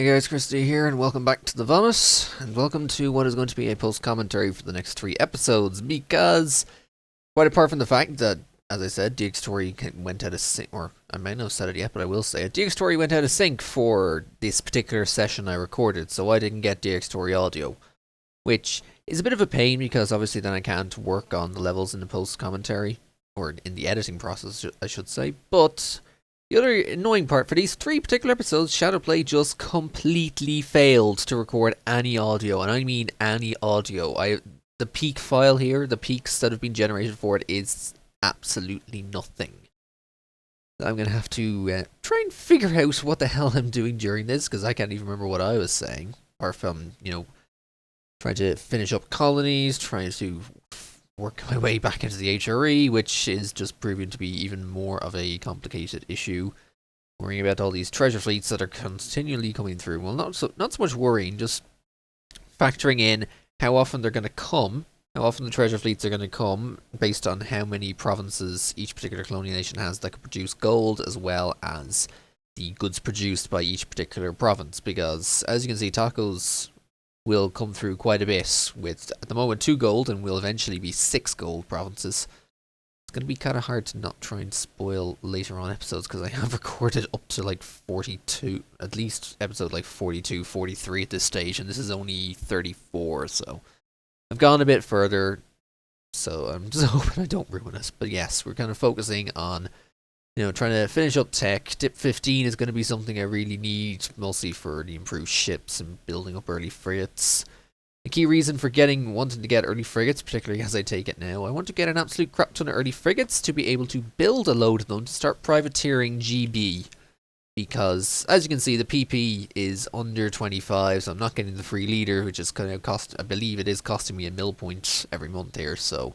Hey guys, TheChrisD here, and welcome back to the Vomit, and welcome to what is going to be a post-commentary for the next 3 episodes, because, quite apart from the fact that, as I said, DxTory went out of sync, or I may not have said it yet, but I will say it, DxTory went out of sync for this particular session I recorded, so I didn't get DxTory audio, which is a bit of a pain, because obviously then I can't work on the levels in the post-commentary, or in the editing process, I should say, but the other annoying part, for these 3 particular episodes, Shadowplay just completely failed to record any audio, and I mean any audio. The peak file here, the peaks that have been generated for it, is absolutely nothing. I'm going to have to try and figure out what the hell I'm doing during this, because I can't even remember what I was saying, apart from, trying to finish up colonies, trying to work my way back into the HRE, which is just proving to be even more of a complicated issue. Worrying about all these treasure fleets that are continually coming through. Well, not so much worrying, just factoring in how often they're going to come, how often the treasure fleets are going to come, based on how many provinces each particular colonial nation has that can produce gold, as well as the goods produced by each particular province. Because, as you can see, tacos will come through quite a bit, with at the moment 2 gold, and will eventually be 6 gold provinces. It's going to be kind of hard to not try and spoil later on episodes, because I have recorded up to like 42, at least episode like 42, 43 at this stage, and this is only 34, so I've gone a bit further, so I'm just hoping I don't ruin it. But yes, we're kind of focusing on trying to finish up tech. Dip 15 is going to be something I really need, mostly for the improved ships and building up early frigates. The key reason for wanting to get early frigates, particularly as I take it now, I want to get an absolute crap ton of early frigates to be able to build a load of them to start privateering GB. Because, as you can see, the PP is under 25, so I'm not getting the free leader, which is going to I believe it is costing me a mill point every month here, so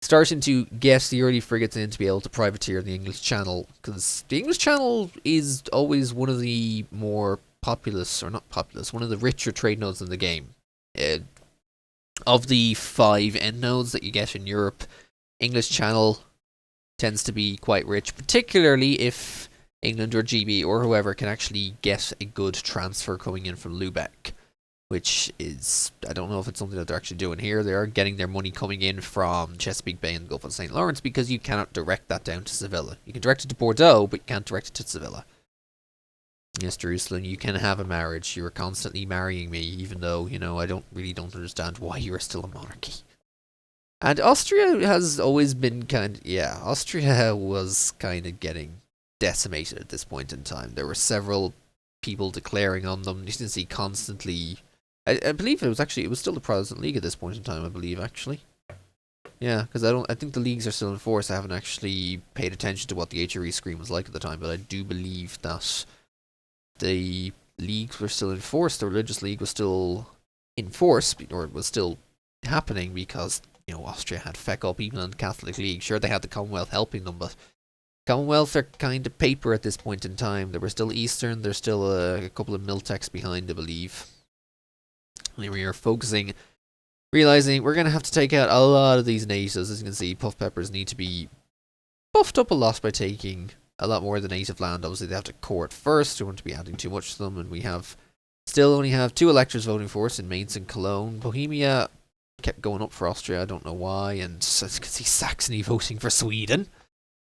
starting to get the early frigates in to be able to privateer the English Channel, because the English Channel is always one of the more populous, or not populous, one of the richer trade nodes in the game. Of the 5 end nodes that you get in Europe, English Channel tends to be quite rich, particularly if England or GB or whoever can actually get a good transfer coming in from Lubeck. Which is, I don't know if it's something that they're actually doing here. They are getting their money coming in from Chesapeake Bay and the Gulf of St. Lawrence, because you cannot direct that down to Sevilla. You can direct it to Bordeaux, but you can't direct it to Sevilla. Yes, Jerusalem, you can have a marriage. You are constantly marrying me, even though, I don't understand why you are still a monarchy. And Austria has always been Austria was kind of getting decimated at this point in time. There were several people declaring on them. You can see constantly. I believe it was still the Protestant League at this point in time, I believe, actually. Yeah, because I think the leagues are still in force. I haven't actually paid attention to what the HRE screen was like at the time, but I do believe that the leagues were still in force. The religious league was still in force, or it was still happening, because, Austria had feck all people in the Catholic League. Sure, they had the Commonwealth helping them, but Commonwealth are kind of paper at this point in time. There were still Eastern, there's still a couple of Miltex behind, I believe. And we are realizing we're going to have to take out a lot of these natives. As you can see, puff peppers need to be buffed up a lot by taking a lot more of the native land. Obviously, they have to court first. We want to be adding too much to them, and we still only have 2 electors voting for us in Mainz and Cologne. Bohemia kept going up for Austria, I don't know why, and as you can see, Saxony voting for Sweden.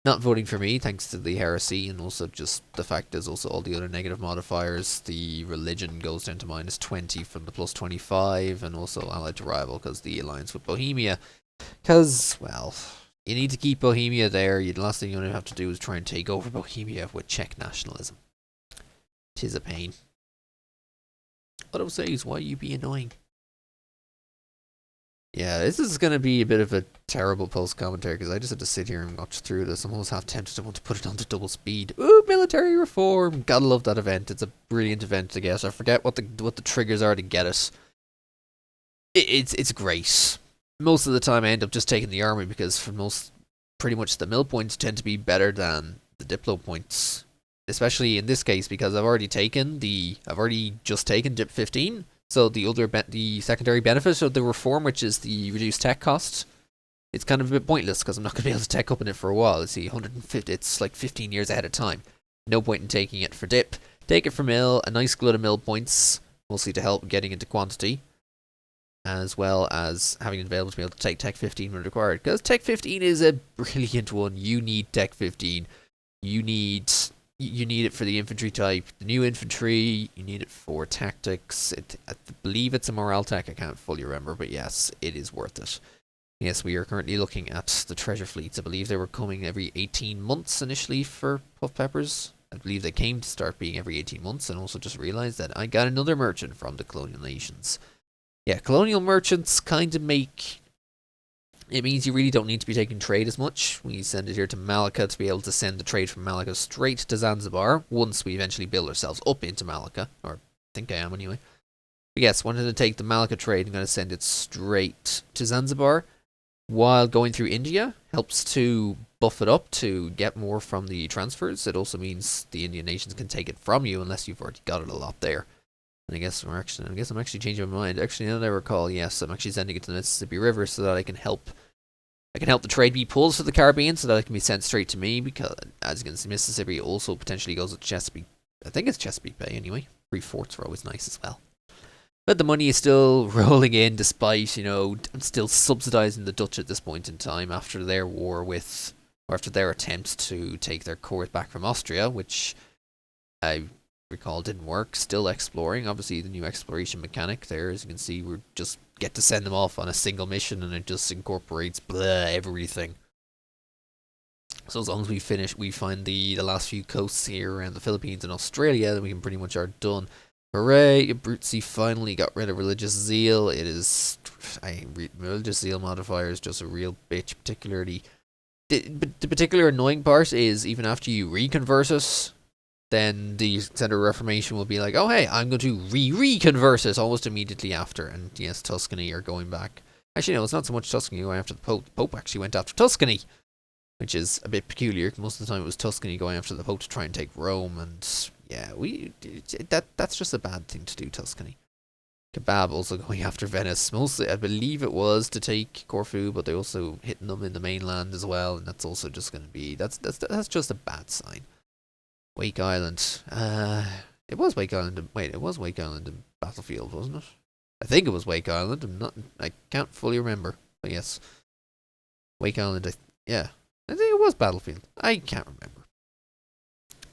Not voting for me, thanks to the heresy, and also just the fact there's also all the other negative modifiers. The religion goes down to -20 from the +25, and also allied to rival, because the alliance with Bohemia. Because, well, you need to keep Bohemia there. The last thing you have to do is try and take over Bohemia with Czech nationalism. 'Tis a pain. What I would say is, why you be annoying? Yeah, this is going to be a bit of a terrible post-commentary, because I just had to sit here and watch through this. I'm almost half tempted to want to put it onto double speed. Ooh, military reform! Gotta love that event. It's a brilliant event to get. I forget what the triggers are to get it. It's great. Most of the time I end up just taking the army, because pretty much the mill points tend to be better than the diplo points. Especially in this case, because I've already just taken Dip 15. So the secondary benefit of the reform, which is the reduced tech cost, it's kind of a bit pointless, because I'm not going to be able to tech up in it for a while. Let's see, 150, it's like 15 years ahead of time. No point in taking it for Dip. Take it from mill, a nice glut of mill points, mostly to help getting into quantity, as well as having it available to be able to take Tech 15 when required. Because Tech 15 is a brilliant one. You need Tech 15. You need it for the infantry type, the new infantry. You need it for tactics. I believe it's a morale tech. I can't fully remember, but yes, it is worth it. Yes, we are currently looking at the treasure fleets. I believe they were coming every 18 months initially for Puff Peppers. I believe they came to start being every 18 months, and also just realized that I got another merchant from the colonial nations. Yeah, colonial merchants kind of make... It means you really don't need to be taking trade as much. We send it here to Malacca to be able to send the trade from Malacca straight to Zanzibar once we eventually build ourselves up into Malacca. Or I think I am anyway. But yes, wanted to take the Malacca trade. I'm going to send it straight to Zanzibar. While going through India helps to buff it up to get more from the transfers. It also means the Indian nations can take it from you unless you've already got it a lot there. And I guess I'm actually changing my mind. Actually, now that I recall, yes, I'm actually sending it to the Mississippi River so that I can help the trade be pulled to the Caribbean so that it can be sent straight to me, because as you can see, Mississippi also potentially goes with Chesapeake. I think it's Chesapeake Bay anyway. Free forts are always nice as well. But the money is still rolling in despite, I'm still subsidizing the Dutch at this point in time after their after their attempt to take their cores back from Austria, which I recall didn't work. Still exploring. Obviously, the new exploration mechanic there, as you can see, we just get to send them off on a single mission and it just incorporates everything. So as long as we find the last few coasts here around the Philippines and Australia, then we can pretty much are done. Hooray! Abruzzi finally got rid of religious zeal. It is... religious zeal modifier is just a real bitch, particularly... The particular annoying part is, even after you reconvert it, then the Center of Reformation will be like, oh hey, I'm going to reconvert it almost immediately after. And yes, Tuscany are going back. Actually, no, it's not so much Tuscany going after the Pope. The Pope actually went after Tuscany, which is a bit peculiar. Most of the time it was Tuscany going after the Pope to try and take Rome, and... yeah, that's just a bad thing to do, Tuscany. Kebab also going after Venice. Mostly, I believe it was to take Corfu, but they also hitting them in the mainland as well, and that's also just going to be... That's just a bad sign. Wake Island. It was Wake Island. It was Wake Island in Battlefield, wasn't it? I think it was Wake Island. I can't fully remember, but yes, Wake Island. Yeah, I think it was Battlefield. I can't remember.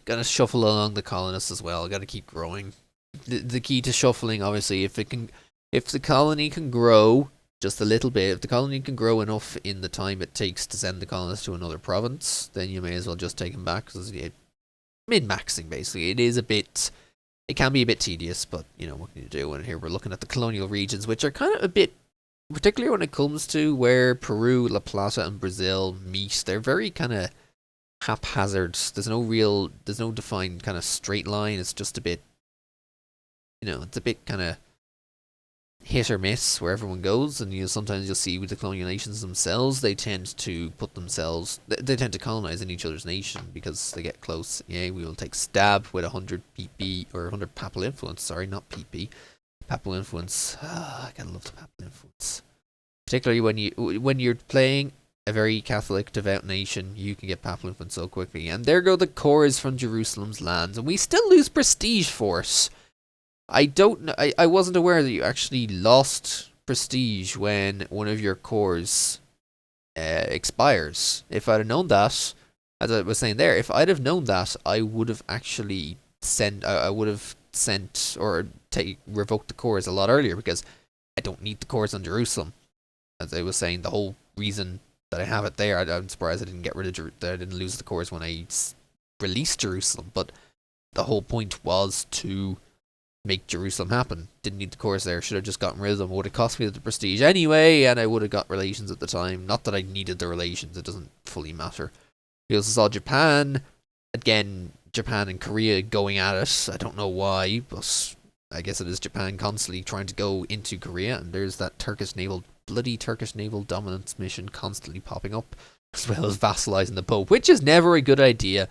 Gotta shuffle along the colonists as well. Gotta keep growing. The key to shuffling, obviously, if the colony can grow just a little bit, if the colony can grow enough in the time it takes to send the colonists to another province, then you may as well just take them back, because min-maxing, basically. It can be a bit tedious, but, what can you do? And here we're looking at the colonial regions, which are kind of a bit, particularly when it comes to where Peru, La Plata, and Brazil meet, they're very kind of haphazard. There's no defined kind of straight line. It's just a bit, it's a bit kind of hit or miss where everyone goes. And sometimes you'll see with the colonial nations themselves, they tend to colonize in each other's nation because they get close. Yeah, we will take stab with 100 PP or 100 papal influence. Sorry, not PP. Papal influence. I gotta love the papal influence. Particularly when you're playing a very Catholic, devout nation, you can get papal influence so quickly. And there go the cores from Jerusalem's lands, and we still lose prestige force. I don't know. I wasn't aware that you actually lost prestige when one of your cores expires. If I'd have known that, as I was saying there, if I'd have known that, I would have actually revoked the cores a lot earlier, because I don't need the cores on Jerusalem. As I was saying, the whole reason that I have it there, I'm surprised I didn't get rid of that I didn't lose the cores when I released Jerusalem, but the whole point was to make Jerusalem happen. Didn't need the cores there. Should have just gotten rid of them. Would have cost me the prestige anyway, and I would have got relations at the time. Not that I needed the relations, it doesn't fully matter. We also saw Japan. Again, Japan and Korea going at it. I don't know why, but I guess it is Japan constantly trying to go into Korea, and there's that bloody Turkish naval dominance mission constantly popping up, as well as vassalizing the Pope, which is never a good idea,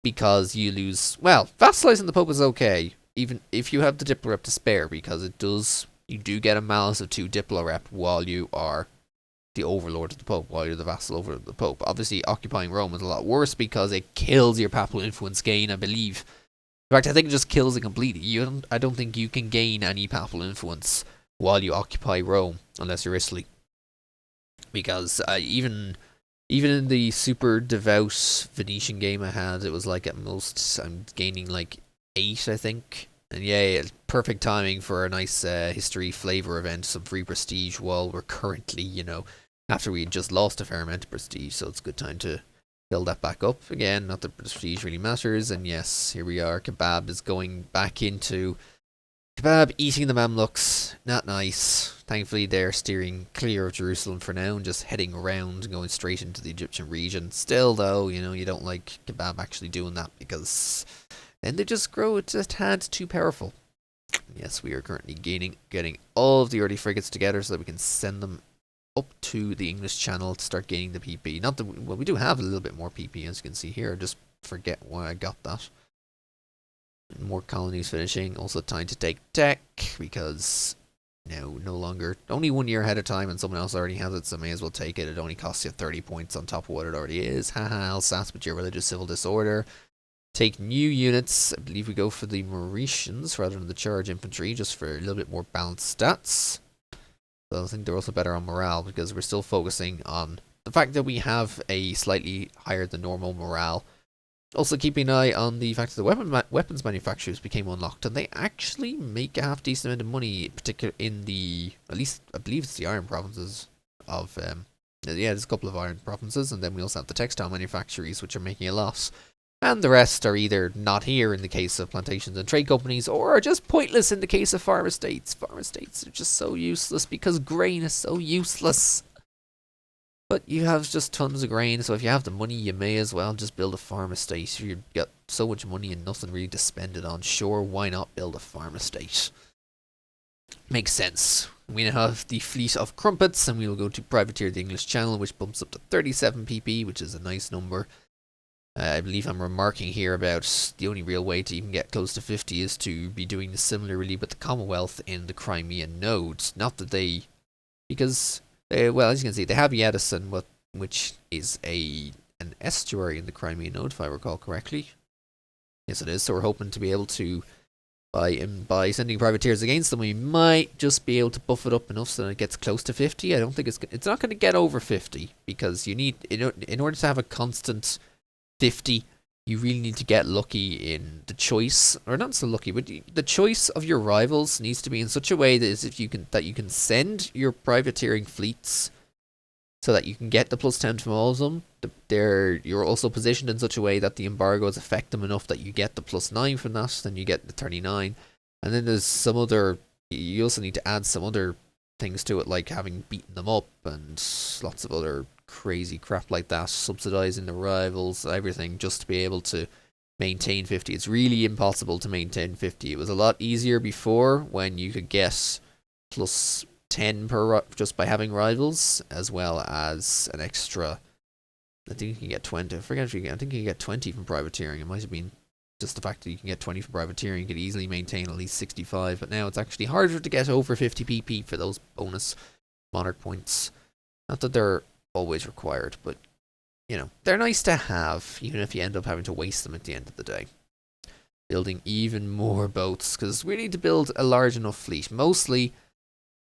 because you lose... Well, vassalizing the Pope is okay, even if you have the Diplo rep to spare, because you do get a malus of 2 Diplo rep while you are the overlord of the Pope, while you're the vassal over the Pope. Obviously, occupying Rome is a lot worse because it kills your papal influence gain, I believe. In fact, I think it just kills it completely. I don't think you can gain any papal influence while you occupy Rome, unless you're Italy. Because even in the super devout Venetian game I had, it was like at most I'm gaining like 8, I think. And yeah, perfect timing for a nice history flavor event, some free prestige while we're currently, after we had just lost a fair amount of prestige, so it's a good time to build that back up again. Not that prestige really matters, and yes, here we are. Kebab is going back into Kebab eating the Mamluks. Not nice. Thankfully, they're steering clear of Jerusalem for now and just heading around and going straight into the Egyptian region. Still, though, you don't like Kebab actually doing that because then they just grow a tad too powerful. Yes, we are currently getting all of the early frigates together so that we can send them up to the English Channel to start gaining the PP. Not that we do have a little bit more PP, as you can see here. Just forget why I got that. More colonies finishing. Also time to take tech because no longer only 1 year ahead of time, and someone else already has it, so may as well take it. It only costs you 30 points on top of what it already is. Haha, Alsace with your religious civil disorder. Take new units. I believe we go for the Mauritians rather than the charge infantry, just for a little bit more balanced stats. So I think they're also better on morale because we're still focusing on the fact that we have a slightly higher than normal morale. Also keeping an eye on the fact that the weapons manufacturers became unlocked, and they actually make a half decent amount of money, particularly in the, at least I believe it's the iron provinces of, yeah, there's a couple of iron provinces, and then we also have the textile manufactories which are making a loss. And the rest are either not here in the case of plantations and trade companies, or are just pointless in the case of farm estates. Farm estates are just so useless because grain is so useless. But you have just tons of grain, so if you have the money, you may as well just build a farm estate. If you've got so much money and nothing really to spend it on, sure, why not build a farm estate? Makes sense. We now have the fleet of crumpets, and we will go to privateer the English Channel, which bumps up to 37 PP, which is a nice number. I believe I'm remarking here about the only real way to even get close to 50 is to be doing the similarly with the Commonwealth in the Crimean nodes. Not that they... because... well, as you can see, they have Yedison, which is an estuary in the Crimean node, if I recall correctly. Yes, it is. So we're hoping to be able to, by sending privateers against them, we might just be able to buff it up enough so that it gets close to 50. I don't think it's not going to get over 50 because you need, in order to have a constant 50, you really need to get lucky in the choice, or not so lucky, but the choice of your rivals needs to be in such a way that you can send your privateering fleets so that you can get the +10 from all of them. You're also positioned in such a way that the embargoes affect them enough that you get the +9 from that, then you get the 39, and then there's some other. You also need to add some other things to it, like having beaten them up and lots of other crazy crap like that, subsidizing the rivals, everything, just to be able to maintain 50. It's really impossible to maintain 50. It was a lot easier before when you could get +10 per just by having rivals, as well as an extra. I think you can get 20. I forget if you get. I think you can get 20 from privateering. It might have been just the fact that you can get 20 from privateering. You could easily maintain at least 65, but now it's actually harder to get over 50 PP for those bonus monarch points. Not that they're always required, but they're nice to have, even if you end up having to waste them at the end of the day. Building even more boats, because we need to build a large enough fleet. Mostly,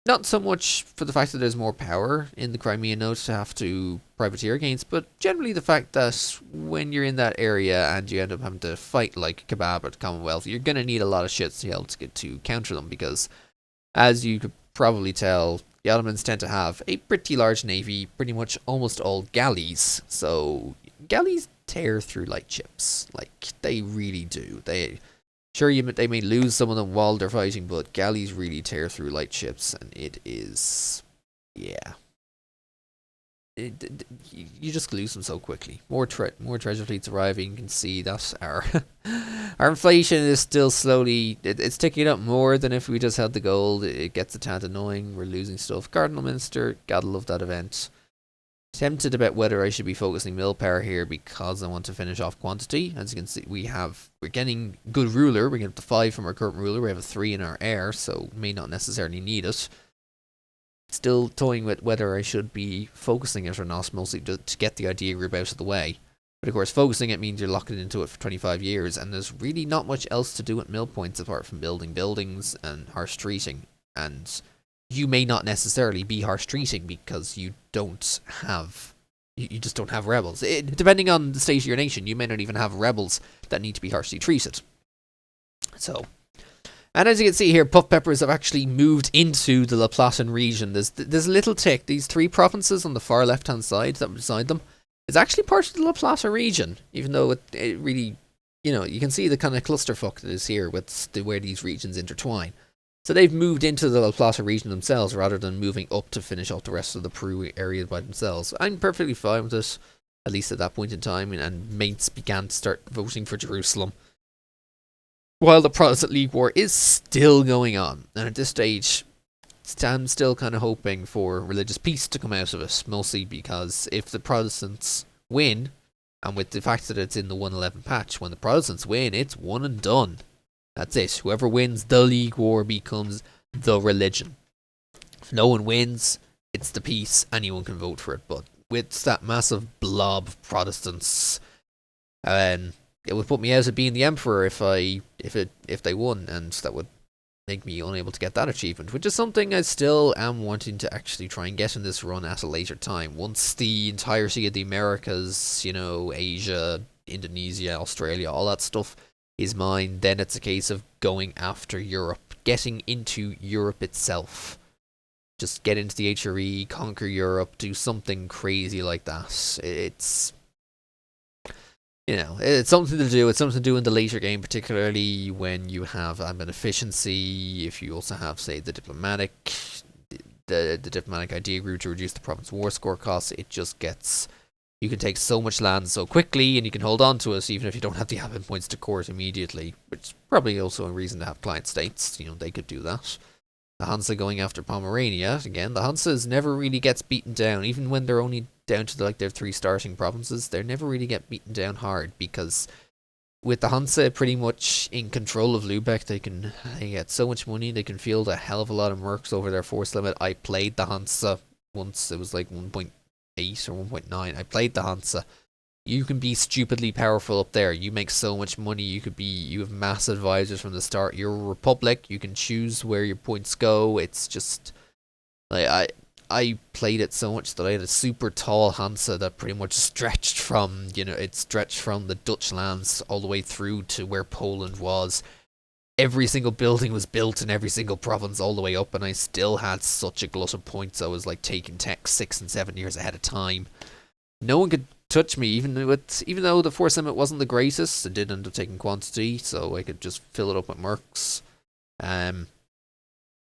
not so much for the fact that there's more power in the Crimean node to have to privateer against, but generally the fact that when you're in that area and you end up having to fight like Kebab or the Commonwealth, you're going to need a lot of ships to be able to counter them, because as you could probably tell, the Ottomans tend to have a pretty large navy, pretty much almost all galleys. So galleys tear through light ships, like they really do. They may lose some of them while they're fighting, but galleys really tear through light ships, and it is, yeah. You just lose them so quickly. More treasure fleets arriving. You can see that our inflation is still slowly. It's ticking up more than if we just had the gold. It gets a tad annoying. We're losing stuff. Cardinal Minster, gotta love that event. Tempted about whether I should be focusing mill power here because I want to finish off quantity. As you can see, we're getting good ruler. We're getting up to 5 from our current ruler. We have a 3 in our heir, so may not necessarily need it. Still toying with whether I should be focusing it or not, mostly to get the idea group out of the way. But of course, focusing it means you're locked into it for 25 years, and there's really not much else to do at mill points apart from building buildings and harsh treating. And you may not necessarily be harsh treating because you don't have, you just don't have rebels. Depending on the state of your nation, you may not even have rebels that need to be harshly treated. So, and as you can see here, puff peppers have actually moved into the La Platan region. There's a little tick. These 3 provinces on the far left-hand side that beside them, it's actually part of the La Plata region, even though it really, you can see the kind of clusterfuck that is here with where these regions intertwine. So they've moved into the La Plata region themselves rather than moving up to finish off the rest of the Peru area by themselves. I'm perfectly fine with it, at least at that point in time, and mates began to start voting for Jerusalem. While the Protestant League War is still going on, and at this stage, I'm still kind of hoping for religious peace to come out of it, mostly because if the Protestants win, and with the fact that it's in the 111 patch, when the Protestants win, it's one and done. That's it. Whoever wins the League War becomes the religion. If no one wins, it's the peace. Anyone can vote for it. But with that massive blob of Protestants, it would put me out of being the emperor if they won, and that would make me unable to get that achievement, which is something I still am wanting to actually try and get in this run at a later time. Once the entirety of the Americas, Asia, Indonesia, Australia, all that stuff is mine, then it's a case of going after Europe, getting into Europe itself. Just get into the HRE, conquer Europe, do something crazy like that. It's something to do. It's something to do in the later game, particularly when you have admin efficiency. If you also have, say, the diplomatic idea group to reduce the province war score costs, it just gets. You can take so much land so quickly, and you can hold on to it even if you don't have the admin points to court immediately, which is probably also a reason to have client states. They could do that. The Hansa going after Pomerania, again, the Hansas never really gets beaten down, even when they're only down to their 3 starting provinces, they never really get beaten down hard, because with the Hansa pretty much in control of Lubeck, they get so much money, they can field a hell of a lot of mercs over their force limit. I played the Hansa once, it was like 1.8 or 1.9, I played the Hansa. You can be stupidly powerful up there. You make so much money. You have mass advisors from the start. You're a republic. You can choose where your points go. It's just like I played it so much that I had a super tall Hansa that pretty much stretched from the Dutch lands all the way through to where Poland was. Every single building was built in every single province all the way up, and I still had such a glut of points. I was like taking tech 6 and 7 years ahead of time. No one could touch me, even though the force limit wasn't the greatest. It did end up taking quantity, so I could just fill it up with mercs. And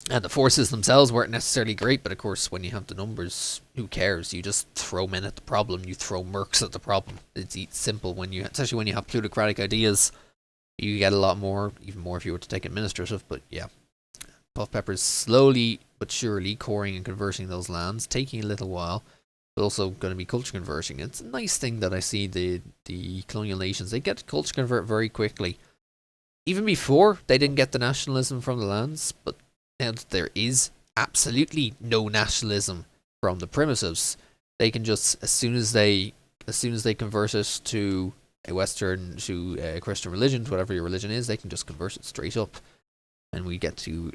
the forces themselves weren't necessarily great, but of course when you have the numbers, who cares? You just throw men at the problem, you throw mercs at the problem. It's simple, especially when you have plutocratic ideas. You get a lot more, even more if you were to take administrative, but yeah. Puff Pepper's slowly but surely coring and converting those lands, taking a little while. But also going to be culture converting. It's a nice thing that I see the colonial nations, they get to culture convert very quickly. Even before, they didn't get the nationalism from the lands, but now that there is absolutely no nationalism from the primitives, they can just, as soon as they convert it to a Christian religion, whatever your religion is, they can just convert it straight up. And we get to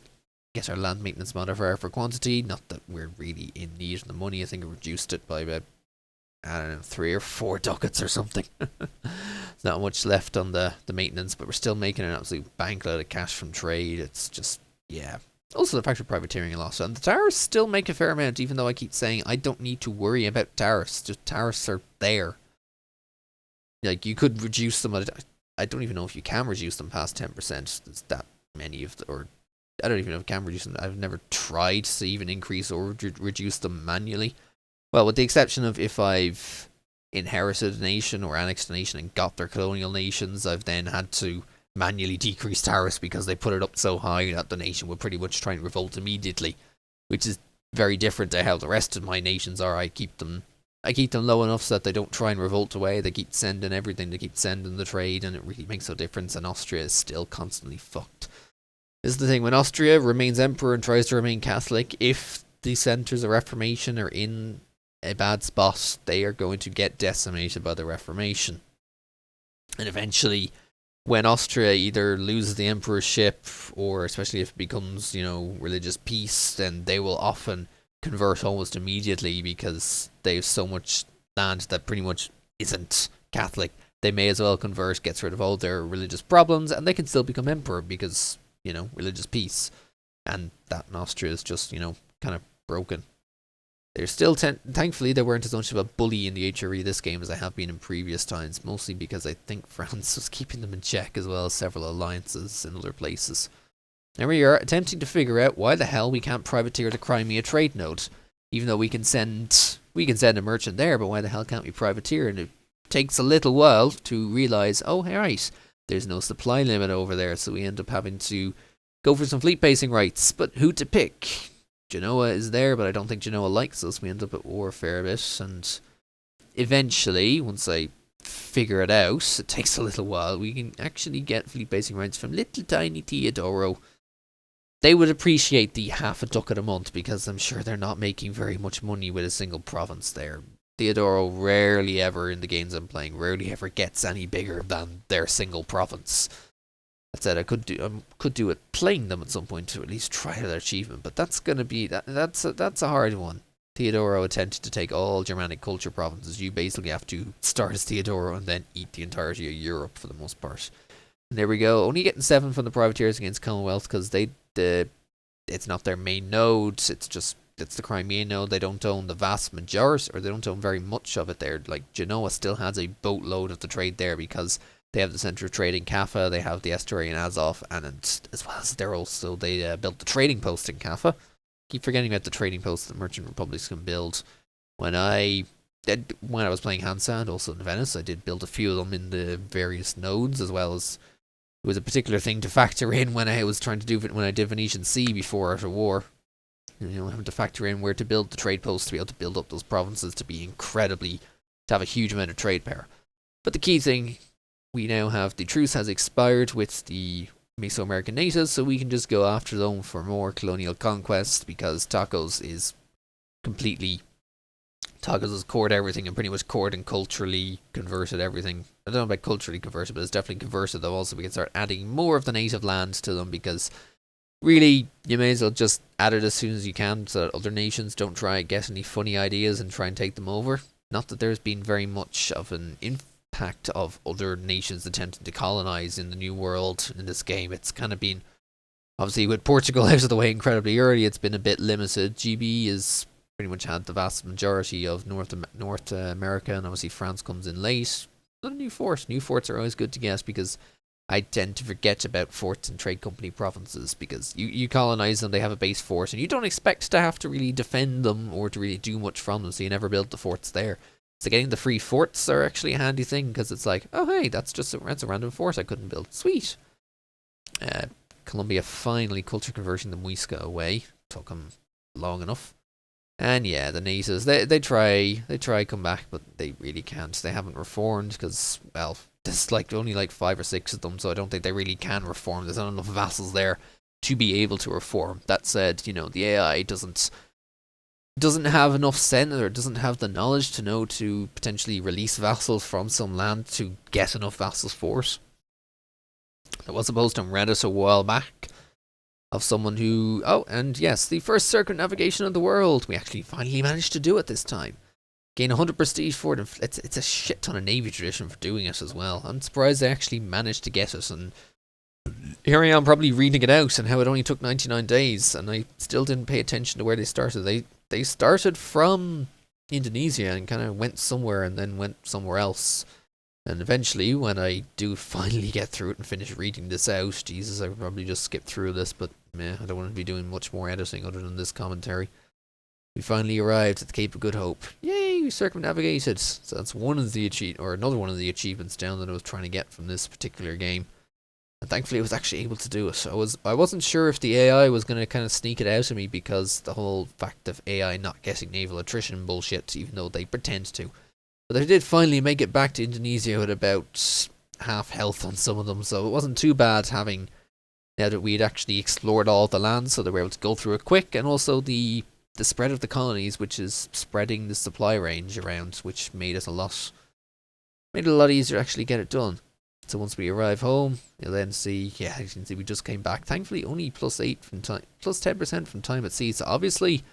get our land maintenance modifier for quantity. Not that we're really in need of the money. I think it reduced it by about, 3 or 4 ducats or something. There's not much left on the maintenance, but we're still making an absolute bankload of cash from trade. It's just, yeah. Also the fact of privateering a lot. And the tariffs still make a fair amount, even though I keep saying I don't need to worry about tariffs. Just tariffs are there. Like, you could reduce them. I don't even know if you can reduce them past 10%. There's that many of or I don't even know if I can reduce them. I've never tried to even increase or reduce them manually. Well, with the exception of if I've inherited a nation or annexed a nation and got their colonial nations, I've then had to manually decrease tariffs because they put it up so high that the nation would pretty much try and revolt immediately, which is very different to how the rest of my nations are. I keep them low enough so that they don't try and revolt away. They keep sending everything, they keep sending the trade, and it really makes no difference, and Austria is still constantly fucked. This is the thing, when Austria remains emperor and tries to remain Catholic, if the centres of Reformation are in a bad spot, they are going to get decimated by the Reformation. And eventually, when Austria either loses the emperorship, or especially if it becomes, religious peace, then they will often convert almost immediately because they have so much land that pretty much isn't Catholic. They may as well convert, gets rid of all their religious problems, and they can still become emperor because, religious peace. And that in Austria is just, kind of broken. They're still, thankfully, they weren't as much of a bully in the HRE this game as they have been in previous times, mostly because I think France was keeping them in check as well as several alliances in other places. There we are, attempting to figure out why the hell we can't privateer the Crimea trade node, even though we can send a merchant there, but why the hell can't we privateer? And it takes a little while to realize, oh, right, there's no supply limit over there, so we end up having to go for some fleet basing rights. But who to pick? Genoa is there, but I don't think Genoa likes us. We end up at war a fair bit, and eventually, once I figure it out, it takes a little while, we can actually get fleet basing rights from little tiny Teodoro. They would appreciate the half a ducat a month, because I'm sure they're not making very much money with a single province there. Teodoro rarely ever, in the games I'm playing, rarely ever gets any bigger than their single province. That said, I could do it playing them at some point to at least try that achievement, but that's gonna be that's a hard one. Teodoro attempted to take all Germanic culture provinces. You basically have to start as Teodoro and then eat the entirety of Europe for the most part. And there we go. Only getting 7 from the privateers against Commonwealth because it's not their main node. It's the Crimean node. They don't own the vast majority, or they don't own very much of it there. Like Genoa still has a boatload of the trade there because they have the center of trade in Kaffa. They have the estuary in Azov, and as well as they built the trading post in Kaffa. Keep forgetting about the trading post that merchant republics can build. When I was playing Hansa and also in Venice, I did build a few of them in the various nodes, as well as it was a particular thing to factor in when I was trying to do it when I did Venetian Sea before Art of War. Having to factor in where to build the trade posts to be able to build up those provinces to have a huge amount of trade power. But the key thing, we now have the truce has expired with the Mesoamerican natives, so we can just go after them for more colonial conquest because Tacos has cored everything and pretty much cored and culturally converted everything. I don't know about culturally converted, but it's definitely converted them. Also, we can start adding more of the native land to them because really, you may as well just add it as soon as you can so that other nations don't try to get any funny ideas and try and take them over. Not that there's been very much of an impact of other nations attempting to colonize in the New World in this game. It's kind of been, obviously with Portugal out of the way incredibly early, it's been a bit limited. GB has pretty much had the vast majority of North America, and obviously France comes in late. Not a new fort. New forts are always good to guess because I tend to forget about forts in trade company provinces because you colonize them, they have a base fort, and you don't expect to have to really defend them or to really do much from them, so you never build the forts there. So getting the free forts are actually a handy thing because it's like, oh hey, that's a random fort I couldn't build. Sweet. Colombia finally culture converting the Muisca away. Took them long enough. And yeah, the natives, they try come back, but they really can't. They haven't reformed because, well, there's only 5 or 6 of them, so I don't think they really can reform. There's not enough vassals there to be able to reform. That said, the AI doesn't have enough sense or doesn't have the knowledge to know to potentially release vassals from some land to get enough vassals for it. There was a post on Reddit a while back of someone who, and yes, the first circumnavigation of the world. We actually finally managed to do it this time. Gain 100 prestige for it. It's a shit ton of Navy tradition for doing it as well. I'm surprised they actually managed to get it, and here I am probably reading it out and how it only took 99 days, and I still didn't pay attention to where they started. They started from Indonesia and kind of went somewhere and then went somewhere else. And eventually, when I do finally get through it and finish reading this out, Jesus, I would probably just skip through this, but meh, I don't want to be doing much more editing other than this commentary. We finally arrived at the Cape of Good Hope. Yay, we circumnavigated. So that's another one of the achievements down that I was trying to get from this particular game. And thankfully I was actually able to do it. I wasn't sure if the AI was going to kind of sneak it out of me because the whole fact of AI not getting naval attrition bullshit, even though they pretend to. But I did finally make it back to Indonesia with about half health on some of them, so it wasn't too bad now that we'd actually explored all the land, so they were able to go through it quick, and also the the spread of the colonies, which is spreading the supply range around, which made it a lot easier to actually get it done. So once we arrive home, you'll then see, yeah, you can see we just came back. Thankfully, only +8 from time, +10% from time at sea. So obviously,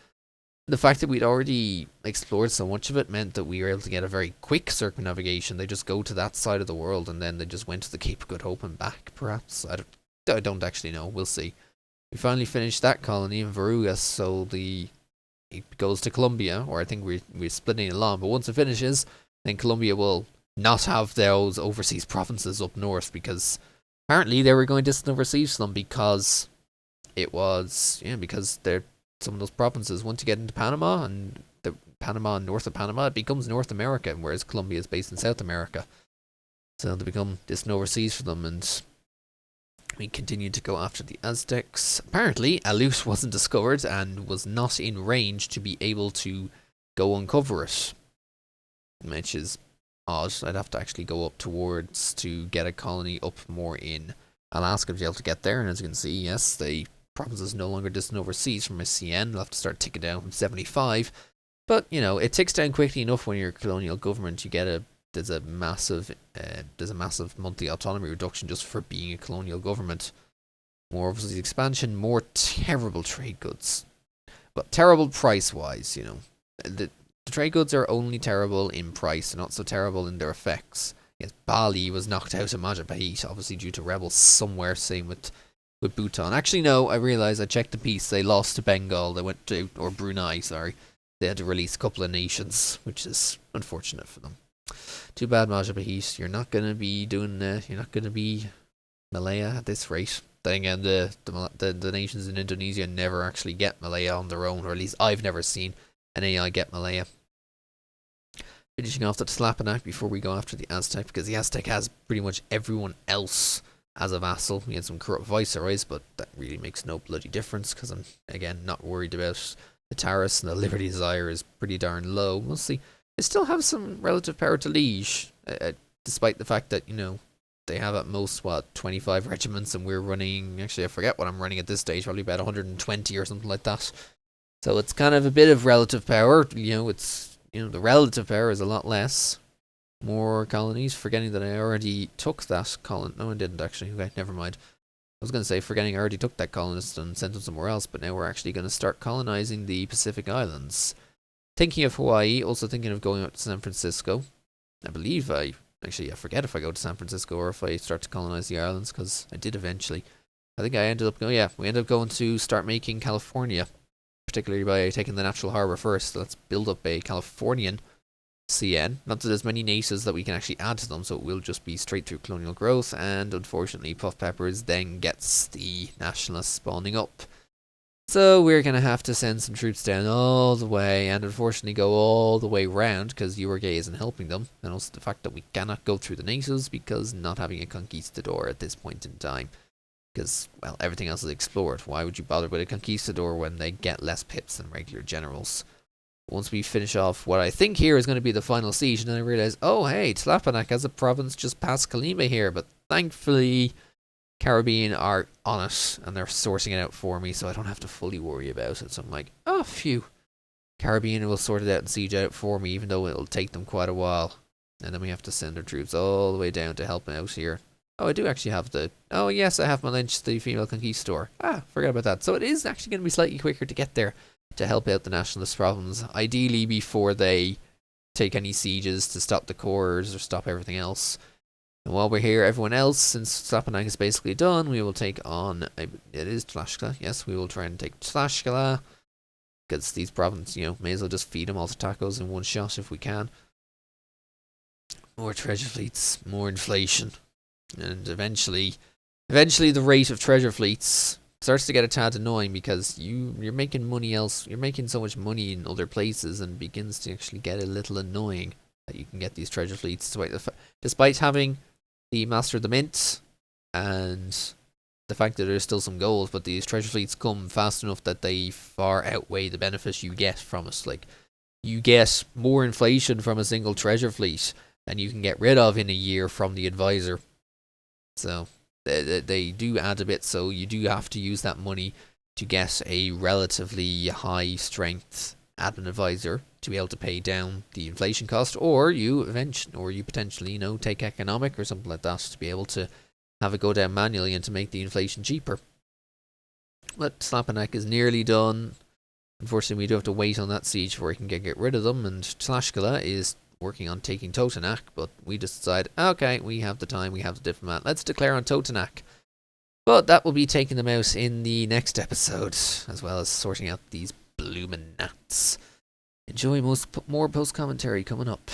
the fact that we'd already explored so much of it meant that we were able to get a very quick circumnavigation. They just go to that side of the world, and then they just went to the Cape of Good Hope and back, perhaps. I don't actually know. We'll see. We finally finished that colony in Verrugas, so it goes to Colombia, or I think we're splitting it along. But once it finishes, then Colombia will not have those overseas provinces up north, because apparently they were going distant overseas to them because it was, because they're some of those provinces, once you get into Panama and Panama and north of Panama, it becomes North America, whereas Colombia is based in South America. So they become distant overseas for them, and we continued to go after the Aztecs. Apparently, a loot wasn't discovered and was not in range to be able to go uncover it, which is odd. I'd have to actually go up towards to get a colony up more in Alaska to be able to get there. And as you can see, yes, the province is no longer distant overseas from a CN. We'll have to start ticking down from 75. But, it ticks down quickly enough when you're a colonial government. There's a massive monthly autonomy reduction just for being a colonial government. More overseas expansion, more terrible trade goods. But terrible price-wise, The trade goods are only terrible in price, not so terrible in their effects. Yes, Bali was knocked out of Majapahit, obviously due to rebels somewhere, same with Bhutan. Actually, no, I realised, I checked the piece, they lost to Bengal, or Brunei, sorry. They had to release a couple of nations, which is unfortunate for them. Too bad, Majapahit. You're not going to be you're not going to be Malaya at this rate. Then again, the nations in Indonesia never actually get Malaya on their own, or at least I've never seen an AI get Malaya. Finishing off the Tlapanac before we go after the Aztec, because the Aztec has pretty much everyone else as a vassal. We had some corrupt viceroys, but that really makes no bloody difference, because I'm, again, not worried about the Taras, and the Liberty Desire is pretty darn low. We'll see. They still have some relative power to Liege, despite the fact that, they have at most, 25 regiments, and we're running, actually I forget what I'm running at this stage, probably about 120 or something like that. So it's kind of a bit of relative power, the relative power is a lot less. More colonies, forgetting that I already took that colony. No, I didn't actually. Okay, never mind. I was going to say, forgetting I already took that colonist and sent him somewhere else, but now we're actually going to start colonizing the Pacific Islands. Thinking of Hawaii, also thinking of going out to San Francisco. I believe I forget if I go to San Francisco or if I start to colonize the islands, because I did eventually. I think I ended up we ended up going to start making California, particularly by taking the natural harbor first. So let's build up a Californian CN. Not that there's many nations that we can actually add to them, so it will just be straight through colonial growth, and unfortunately Puff Peppers then gets the nationalists spawning up. So we're going to have to send some troops down all the way, and unfortunately go all the way round, because Uruguay isn't helping them, and also the fact that we cannot go through the natives, because not having a conquistador at this point in time. Because, well, everything else is explored. Why would you bother with a conquistador when they get less pips than regular generals? Once we finish off what I think here is going to be the final siege, and then I realize, oh hey, Tlapanac has a province just past Colima here, but thankfully Caribbean are on it, and they're sourcing it out for me, so I don't have to fully worry about it. So I'm like, oh phew. Caribbean will sort it out and siege out for me, even though it'll take them quite a while. And then we have to send our troops all the way down to help out here. Oh, I do actually have oh yes, I have my Lynch, the female conquistador. Forgot about that. So it is actually going to be slightly quicker to get there, to help out the nationalist province, ideally before they take any sieges to stop the cores or stop everything else. And while we're here, everyone else, since Tlapanac is basically done, we will take on, it is Tlaxcala, yes, we will try and take Tlaxcala, because these provinces, may as well just feed them all the tacos in one shot if we can. More treasure fleets, more inflation, and eventually the rate of treasure fleets starts to get a tad annoying, because you're making money you're making so much money in other places, and begins to actually get a little annoying that you can get these treasure fleets despite having the Master of the Mint and the fact that there's still some gold, but these treasure fleets come fast enough that they far outweigh the benefits you get from it. Like, you get more inflation from a single treasure fleet than you can get rid of in a year from the advisor. So they do add a bit, so you do have to use that money to get a relatively high strength admin advisor to be able to pay down the inflation cost, or you potentially, take economic or something like that to be able to have it go down manually and to make the inflation cheaper. But Slapanak is nearly done. Unfortunately, we do have to wait on that siege before we can get rid of them, and Tlashkala is working on taking Totonac, but we just decide, okay, we have the time, we have the diplomat, let's declare on Totonac. But that will be taking them out in the next episode, as well as sorting out these bloomin' gnats. Enjoy more post-commentary coming up.